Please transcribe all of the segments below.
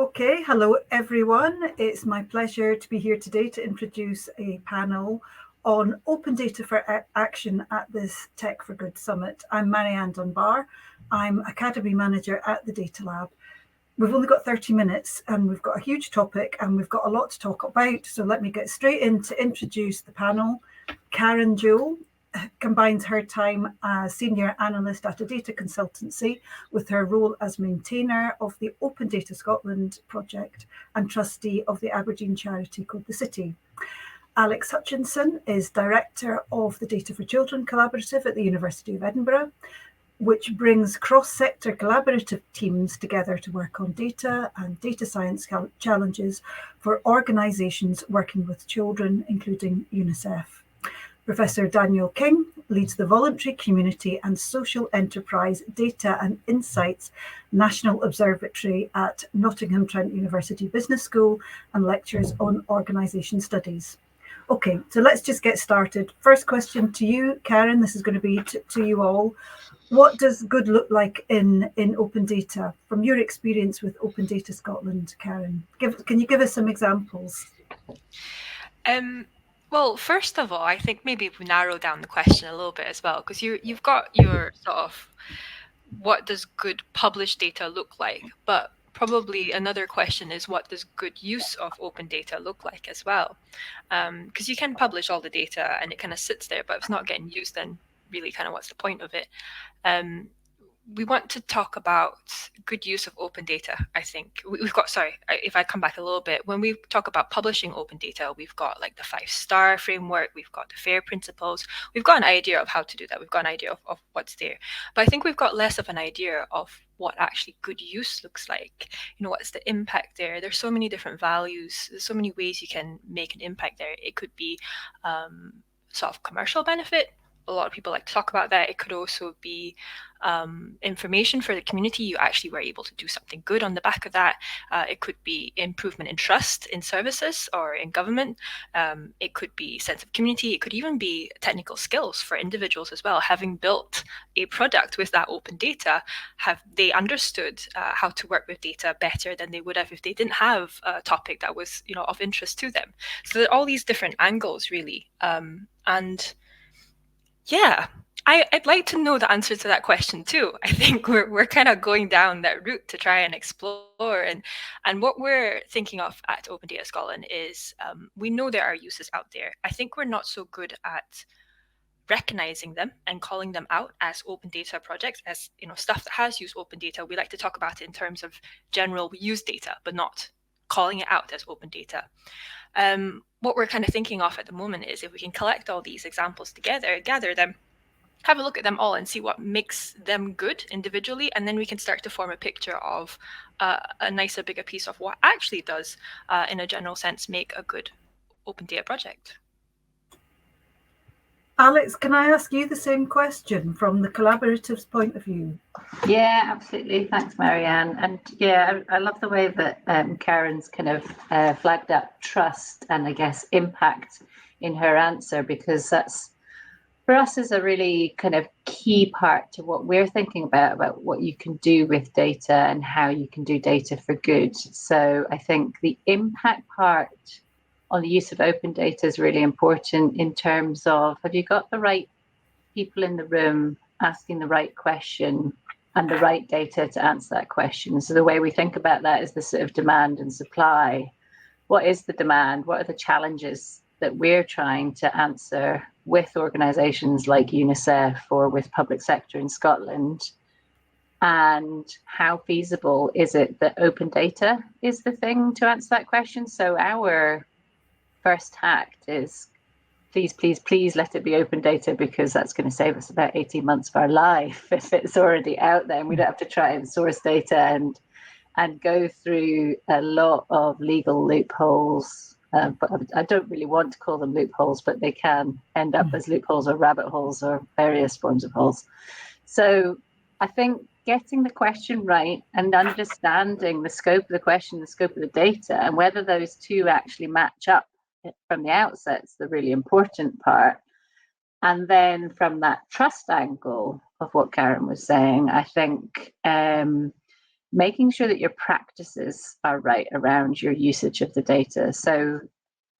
Okay, hello everyone. It's my pleasure to be here today to introduce a panel on open data for action at this Tech for Good Summit. I'm Marianne Dunbar. I'm Academy Manager at the Data Lab. We've only got 30 minutes and we've got a huge topic and we've got a lot to talk about. So let me get straight in to introduce the panel. Karen Jewell combines her time as senior analyst at a data consultancy with her role as maintainer of the Open Data Scotland project and trustee of the Aberdeen charity called The City. Alex Hutchinson is director of the Data for Children collaborative at the University of Edinburgh, which brings cross-sector collaborative teams together to work on data and data science challenges for organisations working with children, including UNICEF. Professor Daniel King leads the Voluntary Community and Social Enterprise Data and Insights National Observatory at Nottingham Trent University Business School and lectures on organisation studies. Okay, so let's just get started. First question to you, Karen. This is going to be to you all. What does good look like in open data? From your experience with Open Data Scotland, Karen, can you give us some examples? Well, first of all, I think maybe we narrow down the question a little bit as well, because you've got your sort of what does good published data look like, but probably another question is what does good use of open data look like as well? Because you can publish all the data and it kind of sits there, but if it's not getting used, then really kind of what's the point of it? We want to talk about good use of open data. I think we've got, sorry, if I come back a little bit, when we talk about publishing open data, we've got like the 5-star framework, we've got the FAIR principles, we've got an idea of how to do that, we've got an idea of what's there. But I think we've got less of an idea of what actually good use looks like. You know, what's the impact there? There's so many different values, there's so many ways you can make an impact there. It could be sort of commercial benefit. A lot of people like to talk about that. It could also be information for the community. You actually were able to do something good on the back of that. It could be improvement in trust in services or in government. It could be sense of community. It could even be technical skills for individuals as well. Having built a product with that open data, have they understood how to work with data better than they would have if they didn't have a topic that was, you know, of interest to them. So there are all these different angles really. And yeah, I'd like to know the answer to that question too. I think we're kind of going down that route to try and explore, and what we're thinking of at Open Data Scotland is we know there are uses out there. I think we're not so good at recognizing them and calling them out as open data projects, as you know, stuff that has used open data. We like to talk about it in terms of general we use data, but not calling it out as open data. What we're kind of thinking of at the moment is if we can collect all these examples together, gather them, have a look at them all and see what makes them good individually, and then we can start to form a picture of a nicer, bigger piece of what actually does, in a general sense, make a good open data project. Alex, can I ask you the same question from the collaborative's point of view? Yeah, absolutely. Thanks, Marianne. And yeah, I love the way that Karen's kind of flagged up trust and I guess impact in her answer, because that's for us is a really kind of key part to what we're thinking about what you can do with data and how you can do data for good. So I think the impact part on the use of open data is really important in terms of, have you got the right people in the room asking the right question and the right data to answer that question? So the way we think about that is the sort of demand and supply. What is the demand? What are the challenges that we're trying to answer with organisations like UNICEF or with public sector in Scotland? And how feasible is it that open data is the thing to answer that question? So our first tact is please let it be open data, because that's going to save us about 18 months of our life if it's already out there and we don't have to try and source data and go through a lot of legal loopholes. But I don't really want to call them loopholes, but they can end up as loopholes or rabbit holes or various forms of holes. So I think getting the question right and understanding the scope of the question, the scope of the data, and whether those two actually match up from the outset is the really important part. And then from that trust angle of what Karen was saying, I think making sure that your practices are right around your usage of the data. So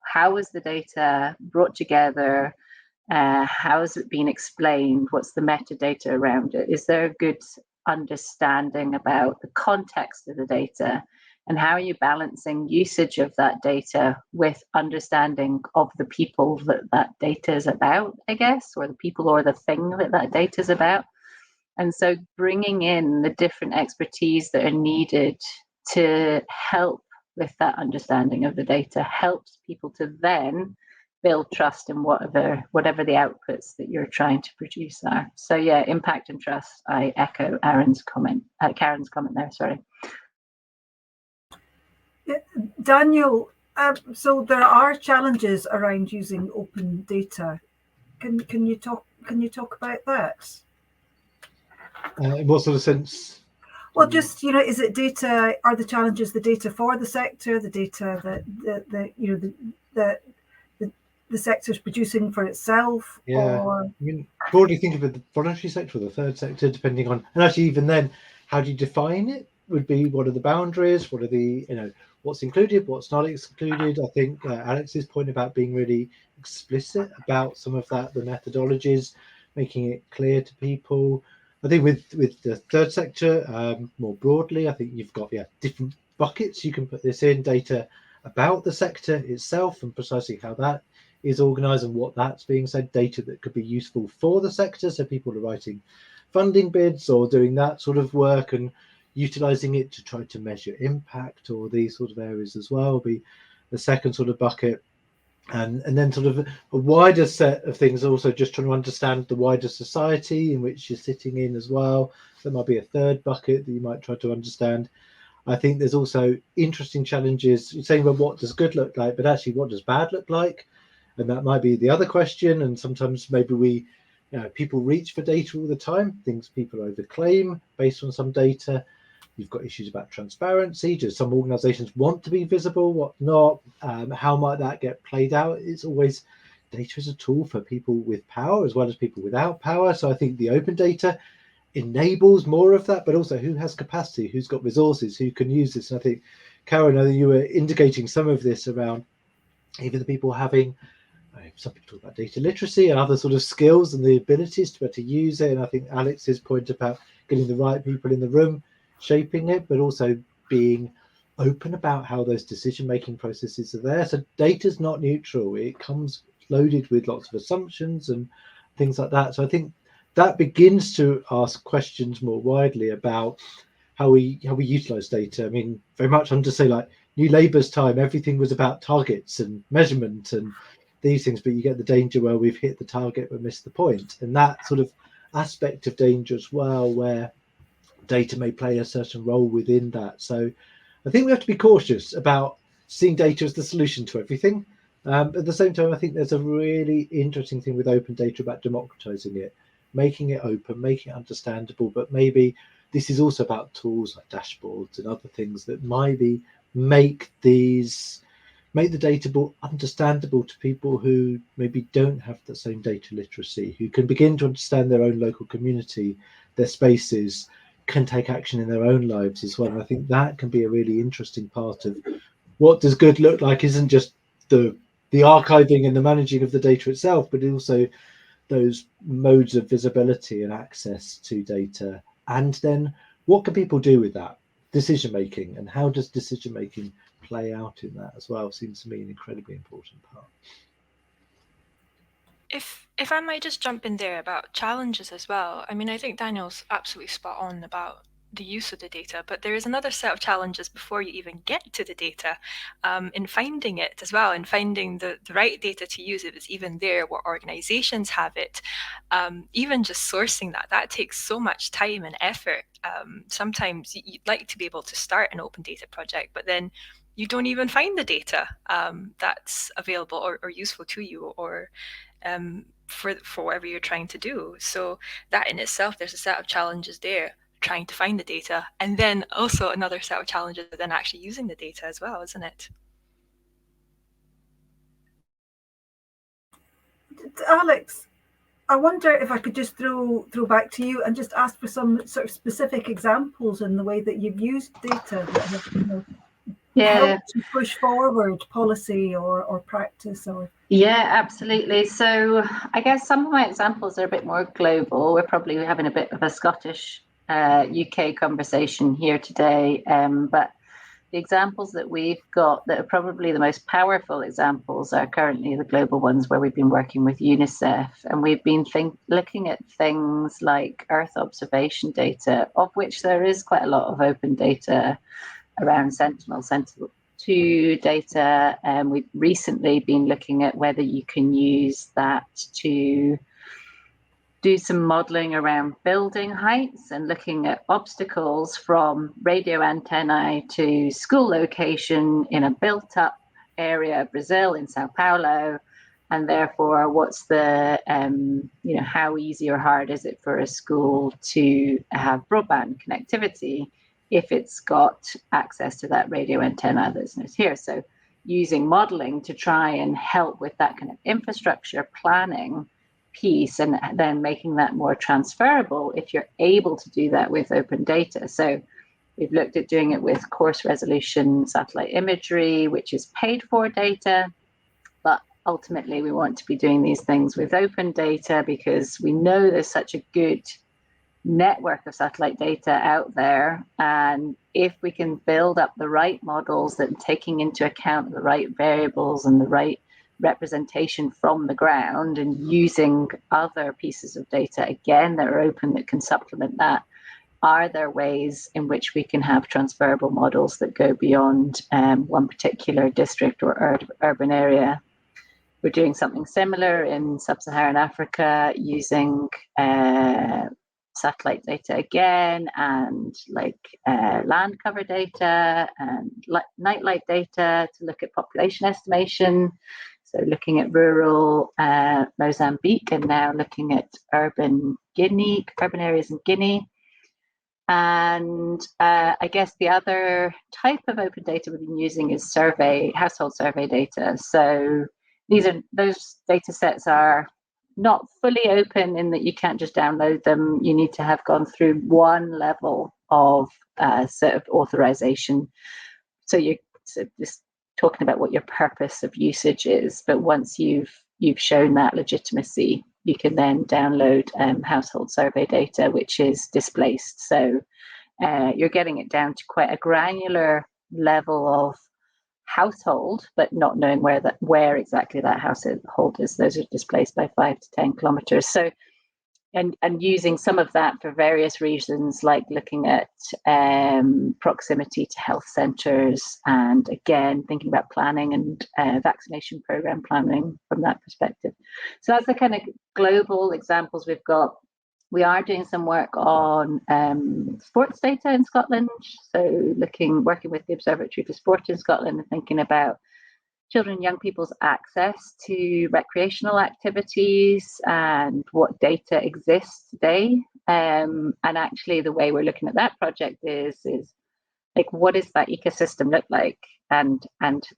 how is the data brought together? How has it been explained? What's the metadata around it? Is there a good understanding about the context of the data? And how are you balancing usage of that data with understanding of the people that that data is about, I guess, or the people or the thing that that data is about? And so bringing in the different expertise that are needed to help with that understanding of the data helps people to then build trust in whatever the outputs that you're trying to produce are. So yeah, impact and trust. I echo Karen's comment there. Sorry. Daniel, so there are challenges around using open data. Can you talk about that? In what sort of sense? Well, just, is it data? Are the challenges the data for the sector, the data that the sector is producing for itself? Yeah, or I mean, broadly think of the voluntary sector or the third sector, depending on, and actually even then, how do you define it? Would be what are the boundaries? What are the what's included, what's not excluded? I think Alex's point about being really explicit about some of that, the methodologies, making it clear to people. I think with the third sector more broadly, I think you've got different buckets you can put this in: data about the sector itself and precisely how that is organised and what that's being said, data that could be useful for the sector, so people are writing funding bids or doing that sort of work and utilising it to try to measure impact, or these sort of areas as well be the second sort of bucket. And then sort of a wider set of things, also just trying to understand the wider society in which you're sitting in as well. There might be a third bucket that you might try to understand. I think there's also interesting challenges saying, well, what does good look like, but actually what does bad look like? And that might be the other question. And sometimes maybe people reach for data all the time, things people overclaim based on some data. You've got issues about transparency. Do some organizations want to be visible, what not? How might that get played out? It's always data is a tool for people with power as well as people without power. So I think the open data enables more of that, but also who has capacity, who's got resources, who can use this. And I think, Karen, I think you were indicating some of this around even the people having, some people talk about data literacy and other sort of skills and the abilities to be able to use it. And I think Alex's point about getting the right people in the room, shaping it, but also being open about how those decision-making processes are there. So data's not neutral. It comes loaded with lots of assumptions and things like that. So I think that begins to ask questions more widely about how we utilize data. I mean, very much under, say, like New Labour's time, everything was about targets and measurement and these things, but you get the danger where we've hit the target but missed the point. And that sort of aspect of danger as well, where data may play a certain role within that. So I think we have to be cautious about seeing data as the solution to everything. But at the same time, I think there's a really interesting thing with open data about democratizing it, making it open, making it understandable. But maybe this is also about tools like dashboards and other things that maybe make the data understandable to people who maybe don't have the same data literacy, who can begin to understand their own local community, their spaces, can take action in their own lives as well. And I think that can be a really interesting part of what does good look like. Isn't just the archiving and the managing of the data itself, but also those modes of visibility and access to data. And then what can people do with that decision making, and how does decision making play out in that as well? Seems to me an incredibly important part. If I might just jump in there about challenges as well. I mean, I think Daniel's absolutely spot on about the use of the data, but there is another set of challenges before you even get to the data, in finding it as well, in finding the right data to use if it's even there, what organizations have it. Even just sourcing that takes so much time and effort. Sometimes you'd like to be able to start an open data project, but then you don't even find the data that's available or useful to you, or for whatever you're trying to do. So that in itself, there's a set of challenges there, trying to find the data, and then also another set of challenges then actually using the data as well, isn't it? Alex, I wonder if I could just throw back to you and just ask for some sort of specific examples in the way that you've used data that have, helped to push forward policy or practice or. Yeah, absolutely. So I guess some of my examples are a bit more global. We're probably having a bit of a Scottish UK conversation here today, but the examples that we've got that are probably the most powerful examples are currently the global ones where we've been working with UNICEF, and we've been looking at things like Earth observation data, of which there is quite a lot of open data around Sentinel-2 data, and we've recently been looking at whether you can use that to do some modeling around building heights and looking at obstacles from radio antennae to school location in a built up area of Brazil, in Sao Paulo. And therefore, what's the, how easy or hard is it for a school to have broadband connectivity if it's got access to that radio antenna that's here? So using modeling to try and help with that kind of infrastructure planning piece, and then making that more transferable if you're able to do that with open data. So we've looked at doing it with coarse resolution satellite imagery, which is paid for data, but ultimately we want to be doing these things with open data because we know there's such a good network of satellite data out there, and if we can build up the right models that are taking into account the right variables and the right representation from the ground and using other pieces of data again that are open that can supplement that, are there ways in which we can have transferable models that go beyond one particular district or urban area? We're doing something similar in sub-Saharan Africa using satellite data again, and land cover data and nightlight data to look at population estimation. So looking at rural Mozambique, and now looking at urban areas in Guinea. And I guess the other type of open data we've been using is household survey data. So those data sets are not fully open in that you can't just download them. You need to have gone through one level of sort of authorization. So you're just talking about what your purpose of usage is, but once you've shown that legitimacy, you can then download household survey data, which is displaced. So you're getting it down to quite a granular level of household, but not knowing where exactly that household is. Those are displaced by 5 to 10 kilometers. So and using some of that for various reasons, like looking at proximity to health centres, and again thinking about planning and vaccination program planning from that perspective. So that's the kind of global examples we've got. We are doing some work on sports data in Scotland, so working with the Observatory for Sport in Scotland and thinking about children and young people's access to recreational activities and what data exists today. And actually the way we're looking at that project is like, what does that ecosystem look like, and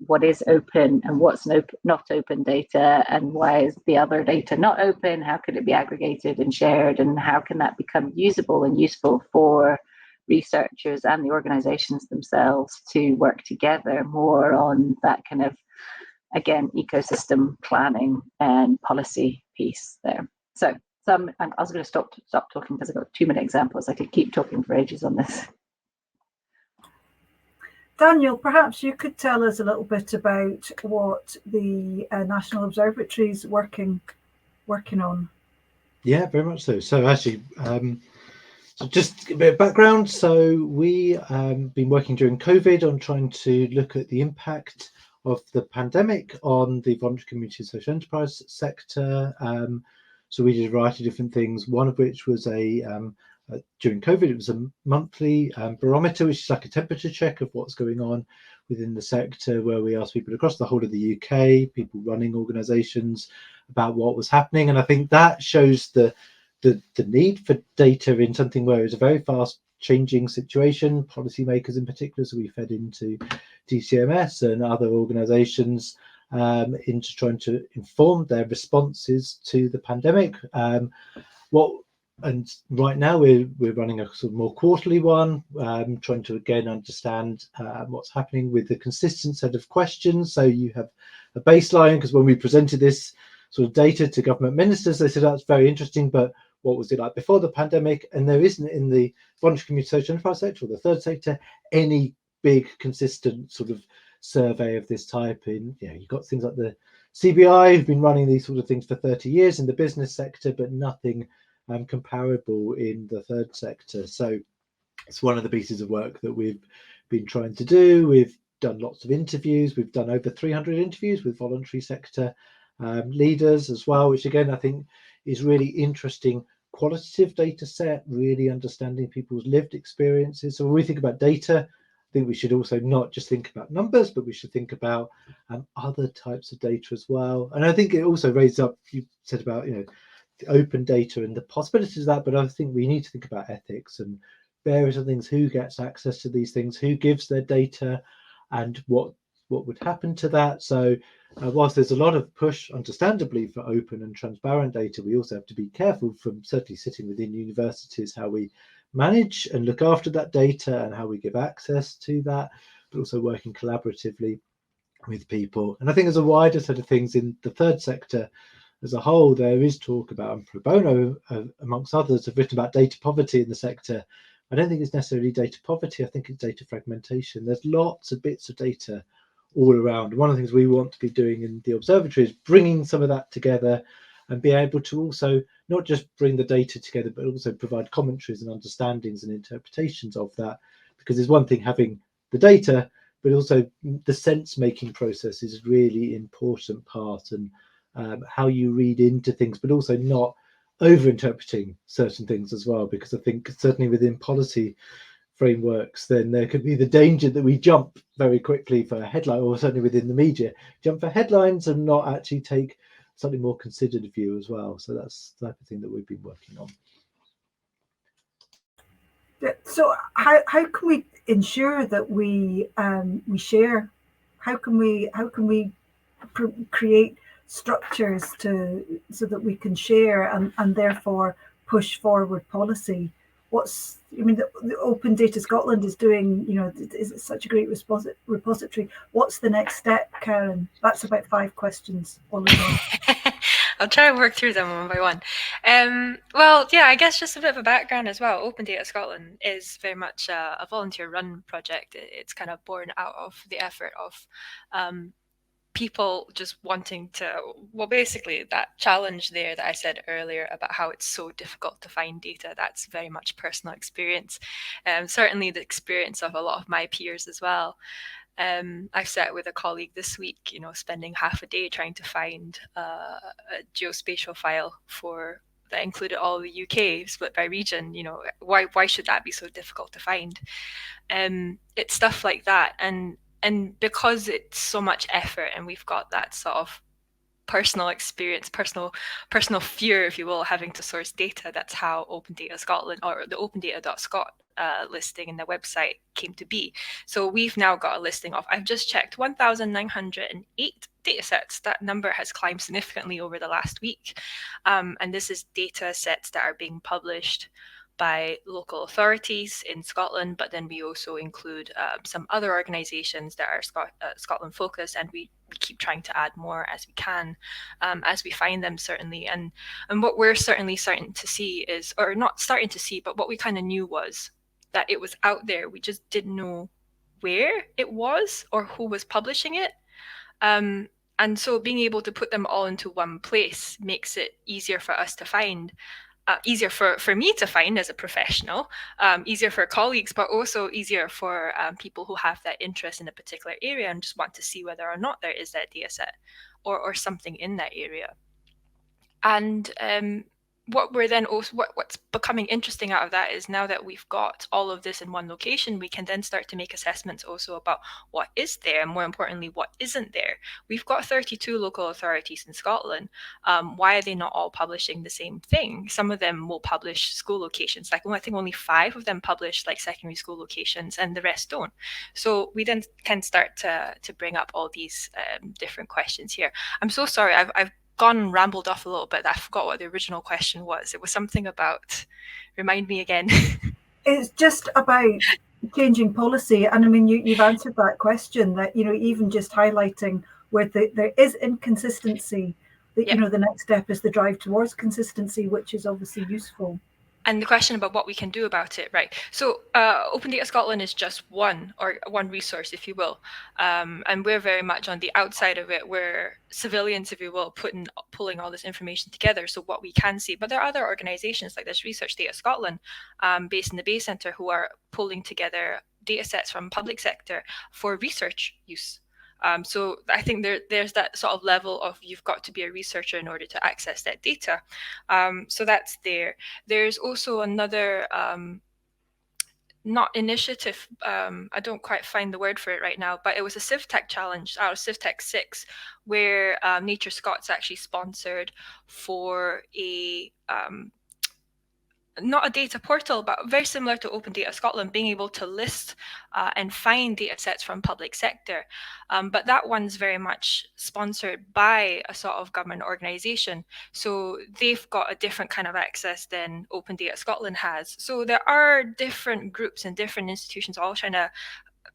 what is open and what's not open data, and why is the other data not open? How could it be aggregated and shared, and how can that become usable and useful for researchers and the organizations themselves to work together more on that kind of, again, ecosystem planning and policy piece there. So I was going to stop talking because I've got too many examples. I could keep talking for ages on this. Daniel, perhaps you could tell us a little bit about what the National Observatory is working on. Yeah, very much so. So actually, so just a bit of background. So we been working during COVID on trying to look at the impact of the pandemic on the voluntary community social enterprise sector. So we did a variety of different things, one of which was during COVID, it was a monthly barometer, which is like a temperature check of what's going on within the sector, where we asked people across the whole of the UK, people running organisations, about what was happening. And I think that shows the need for data in something where it's a very fast changing situation, policymakers in particular. So we fed into DCMS and other organisations into trying to inform their responses to the pandemic. And right now we're running a sort of more quarterly one, trying to again understand what's happening with the consistent set of questions. So you have a baseline, because when we presented this sort of data to government ministers, they said that's very interesting, but what was it like before the pandemic? And there isn't in the voluntary community social enterprise sector or the third sector any big consistent sort of survey of this type. In you've got things like the CBI who've been running these sort of things for 30 years in the business sector, but nothing comparable in the third sector. So it's one of the pieces of work that we've been trying to do. We've done lots of interviews. We've done over 300 interviews with voluntary sector leaders as well, which again I think is really interesting qualitative data set, really understanding people's lived experiences. So when we think about data, I think we should also not just think about numbers, but we should think about other types of data as well. And I think it also raised up, you said about open data and the possibilities of that, but I think we need to think about ethics and various other things. Who gets access to these things? Who gives their data? And what would happen to that? So whilst there's a lot of push, understandably, for open and transparent data, we also have to be careful from certainly sitting within universities how we manage and look after that data and how we give access to that, but also working collaboratively with people. And I think there's a wider set of things in the third sector as a whole. There is talk about, and pro bono amongst others have written about data poverty in the sector. I don't think it's necessarily data poverty. I think it's data fragmentation. There's lots of bits of data all around. One of the things we want to be doing in the observatory is bringing some of that together and be able to also not just bring the data together, but also provide commentaries and understandings and interpretations of that. Because there's one thing having the data, but also the sense-making process is a really important part, and how you read into things, but also not over-interpreting certain things as well. Because I think certainly within policy frameworks, then there could be the danger that we jump very quickly for a headline, or certainly within the media, jump for headlines and not actually take something more considered view as well. So that's the type of thing that we've been working on. So how can we ensure that we share? How can we create structures so that we can share and therefore push forward policy? The Open Data Scotland is doing, is such a great repository. What's the next step, Karen? That's about 5 questions. I'll try to work through them one by one. Well, yeah, I guess just a bit of a background as well. Open Data Scotland is very much a volunteer-run project. It's kind of born out of the effort of people just wanting to, well, basically that challenge there that I said earlier about how it's so difficult to find data, that's very much personal experience. Certainly the experience of a lot of my peers as well. I've sat with a colleague this week, spending half a day trying to find a geospatial file that included all the UK split by region. Why should that be so difficult to find? It's stuff like that, and because it's so much effort, and we've got that sort of personal experience, personal fear, if you will, having to source data. That's how Open Data Scotland, or the opendata.scot listing in the website, came to be. So we've now got a listing of, I've just checked, 1,908 data sets. That number has climbed significantly over the last week. And this is data sets that are being published by local authorities in Scotland, but then we also include some other organisations that are Scotland focused, and we keep trying to add more as we can, as we find them, certainly. And what we're certainly starting to see is, or not starting to see, but what we kind of knew was that it was out there. We just didn't know where it was or who was publishing it. And so being able to put them all into one place makes it easier for us to find. Easier for me to find as a professional, easier for colleagues, but also easier for people who have that interest in a particular area and just want to see whether or not there is that data set or something in that area. And what we're then also what's becoming interesting out of that is now that we've got all of this in one location, we can then start to make assessments also about what is there, and more importantly, what isn't there. We've got 32 local authorities in Scotland. Why are they not all publishing the same thing? Some of them will publish school locations, like I think only 5 of them publish like secondary school locations, and the rest don't. So we then can start to bring up all these different questions here. I'm so sorry, I've rambled off a little bit. I forgot what the original question was. It was something about, remind me again. It's just about changing policy. And I mean, you've answered that question, that, you know, even just highlighting where there is inconsistency, that, you know, the next step is the drive towards consistency, which is obviously useful. And the question about what we can do about it, right? So Open Data Scotland is just one resource, if you will. And we're very much on the outside of it. We're civilians, if you will, pulling all this information together, so what we can see. But there are other organisations like this Research Data Scotland, based in the Bay Centre, who are pulling together data sets from public sector for research use. So I think there's that sort of level of you've got to be a researcher in order to access that data. So that's there. There's also another not initiative, I don't quite find the word for it right now, but it was a CivTech challenge out of CivTech 6, where Nature Scots actually sponsored for a not a data portal, but very similar to Open Data Scotland, being able to list and find data sets from public sector. But that one's very much sponsored by a sort of government organisation. So they've got a different kind of access than Open Data Scotland has. So there are different groups and different institutions all trying to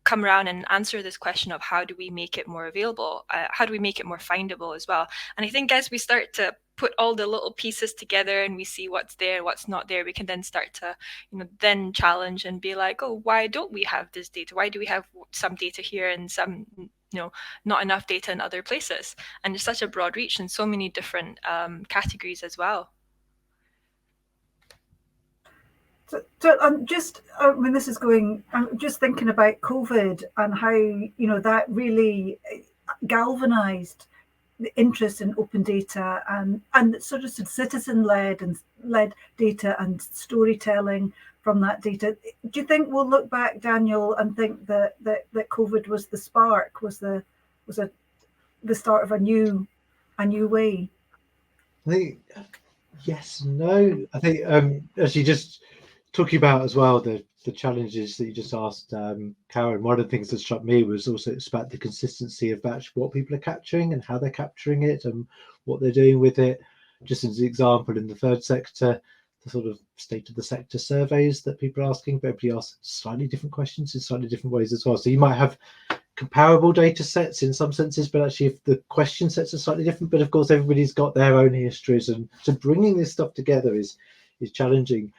come around and answer this question of how do we make it more available? How do we make it more findable as well? And I think as we start to put all the little pieces together and we see what's there, what's not there, we can then start to, you know, then challenge and be like, oh, why don't we have this data? Why do we have some data here and some, you know, not enough data in other places? And there's such a broad reach and so many different categories as well. So I'm just, when this is going, I'm just thinking about COVID and how, you know, that really galvanized the interest in open data and sort of citizen-led and led data and storytelling from that data. Do you think we'll look back, Daniel, and think that COVID was the spark, was the start of a new way? I think yes, no. I think as you just talking about as well the challenges that you just asked, Karen, one of the things that struck me was also it's about the consistency of actually what people are capturing and how they're capturing it and what they're doing with it. Just as an example, in the third sector, the sort of state of the sector surveys that people are asking, but everybody asks slightly different questions in slightly different ways as well. So you might have comparable data sets in some senses, but actually if the question sets are slightly different, but of course everybody's got their own histories, and so bringing this stuff together is challenging.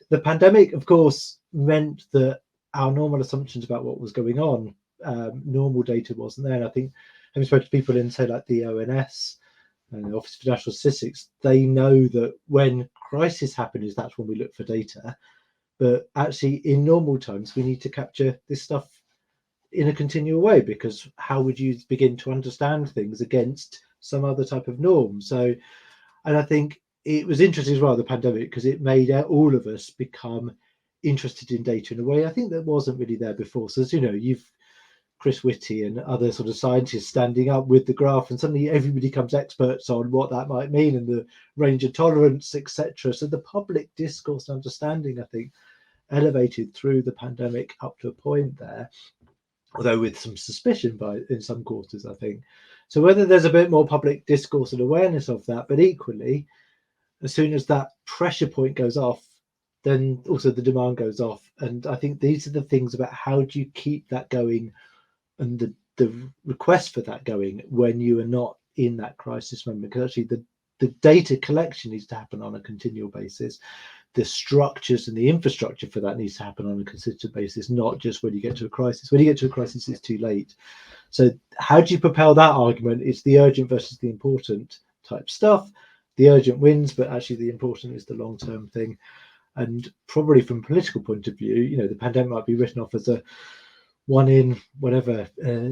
The pandemic, of course, meant that our normal assumptions about what was going on, normal data wasn't there. And I think having spoken to people in, say, like the ONS and the Office for National Statistics, they know that when crises happen is that's when we look for data. But actually, in normal times, we need to capture this stuff in a continual way, because how would you begin to understand things against some other type of norm? So, and I think it was interesting as well, the pandemic, because it made all of us become interested in data in a way I think that wasn't really there before. So as you know, you've Chris Whitty and other sort of scientists standing up with the graph, and suddenly everybody becomes experts on what that might mean and the range of tolerance, etc. So the public discourse and understanding, I think, elevated through the pandemic up to a point there, although with some suspicion in some quarters, I think. So whether there's a bit more public discourse and awareness of that, but equally, as soon as that pressure point goes off, then also the demand goes off. And I think these are the things about how do you keep that going and the request for that going when you are not in that crisis moment. Because actually the data collection needs to happen on a continual basis. The structures and the infrastructure for that needs to happen on a consistent basis, not just when you get to a crisis. When you get to a crisis, it's too late. So how do you propel that argument? It's the urgent versus the important type stuff. The urgent wins, but actually the important is the long-term thing. And probably from a political point of view, you know, the pandemic might be written off as a one in whatever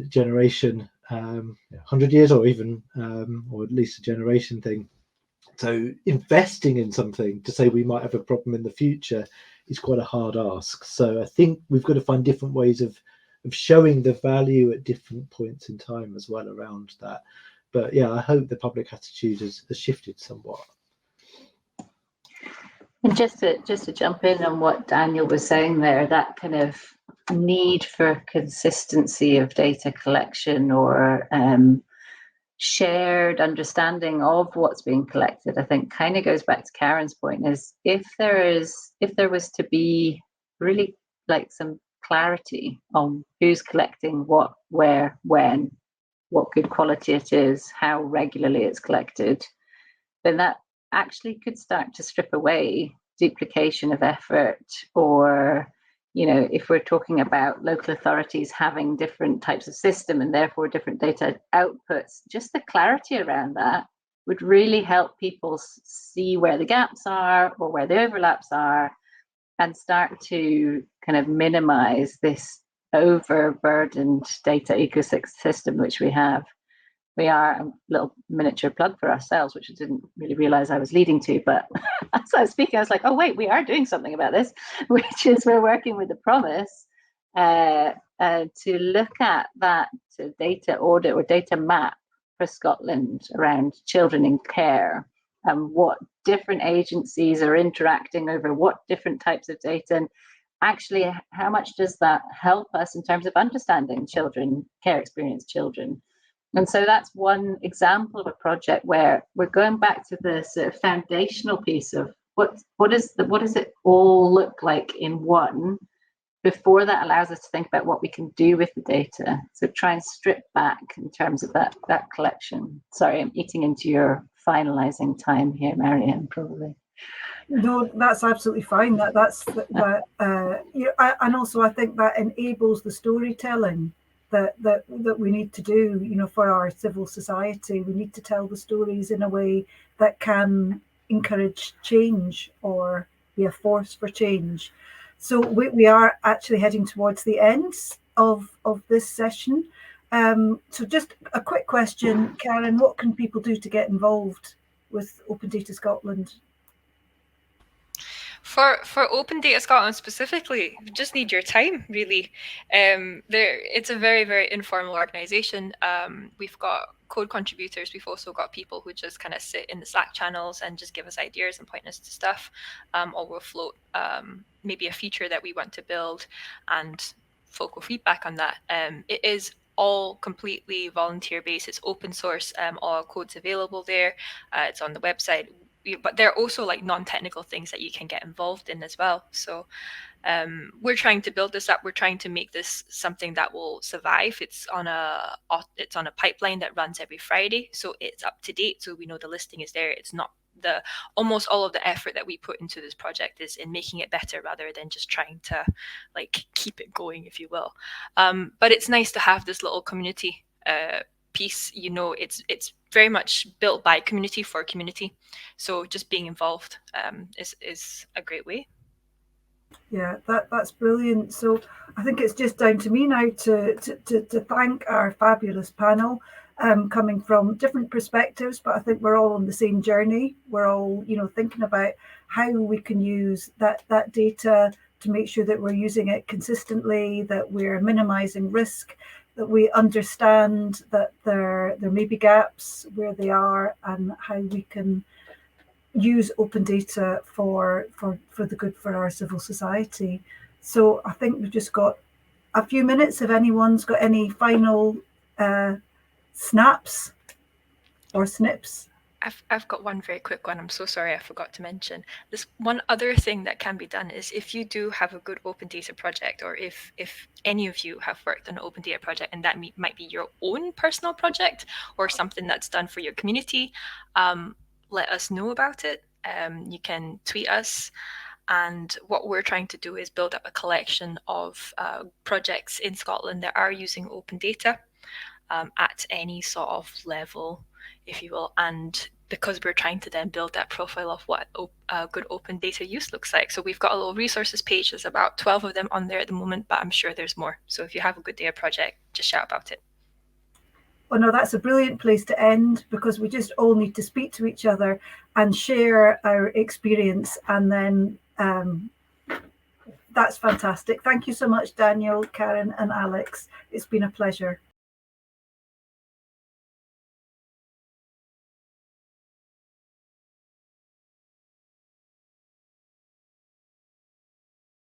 generation, 100 years or even, or at least a generation thing. So investing in something to say we might have a problem in the future is quite a hard ask. So I think we've got to find different ways of showing the value at different points in time as well around that. But yeah, I hope the public attitude has shifted somewhat. And just to jump in on what Daniel was saying there, that kind of need for consistency of data collection or shared understanding of what's being collected, I think kind of goes back to Karen's point, is if there was to be really like some clarity on who's collecting what, where, when, what good quality it is, how regularly it's collected, then that actually could start to strip away duplication of effort. Or, you know, if we're talking about local authorities having different types of system and therefore different data outputs, just the clarity around that would really help people see where the gaps are or where the overlaps are, and start to kind of minimize this overburdened data ecosystem which we have. We are a little miniature plug for ourselves, which I didn't really realize I was leading to, but as I was speaking, I was like, oh wait, we are doing something about this, which is we're working with the Promise to look at that data audit or data map for Scotland around children in care, and what different agencies are interacting over what different types of data, and actually how much does that help us in terms of understanding children, care experienced children. And so that's one example of a project where we're going back to the sort of foundational piece of what does it all look like in one, before that allows us to think about what we can do with the data. So try and strip back in terms of that collection. Sorry, I'm eating into your finalizing time here, Marianne, probably. No, that's absolutely fine. And also I think that enables the storytelling that we need to do, you know, for our civil society. We need to tell the stories in a way that can encourage change or be a force for change. So we are actually heading towards the end of this session. So just a quick question, Karen, what can people do to get involved with Open Data Scotland? For Open Data Scotland specifically, you just need your time, really. It's a very, very informal organisation. We've got code contributors. We've also got people who just kind of sit in the Slack channels and just give us ideas and point us to stuff. Or we'll float maybe a feature that we want to build, and folk will feedback on that. It is all completely volunteer based. It's open source. All code's available there. It's on the website. But there are also like non-technical things that you can get involved in as well. So we're trying to build this up. We're trying to make this something that will survive. It's on a pipeline that runs every Friday, so it's up to date. So we know the listing is there. It's not almost all of the effort that we put into this project is in making it better rather than just trying to like keep it going, if you will. But it's nice to have this little community piece. You know, it's very much built by community for community. So just being involved is a great way. Yeah, that's brilliant. So I think it's just down to me now to thank our fabulous panel, coming from different perspectives, but I think we're all on the same journey. We're all, you know, thinking about how we can use that data to make sure that we're using it consistently, that we're minimizing risk, that we understand that there may be gaps where they are, and how we can use open data for the good for our civil society. So I think we've just got a few minutes if anyone's got any final snaps or snips. I've got one very quick one. I'm so sorry I forgot to mention. This one other thing that can be done is if you do have a good open data project, or if any of you have worked on an open data project and that might be your own personal project or something that's done for your community, let us know about it. You can tweet us. And what we're trying to do is build up a collection of projects in Scotland that are using open data at any sort of level, if you will. And because we're trying to then build that profile of what good open data use looks like. So we've got a little resources page. There's about 12 of them on there at the moment, but I'm sure there's more. So if you have a good data project, just shout about it. oh no, that's a brilliant place to end, because we just all need to speak to each other and share our experience. And then that's fantastic. Thank you so much, Daniel, Karen and Alex. It's been a pleasure.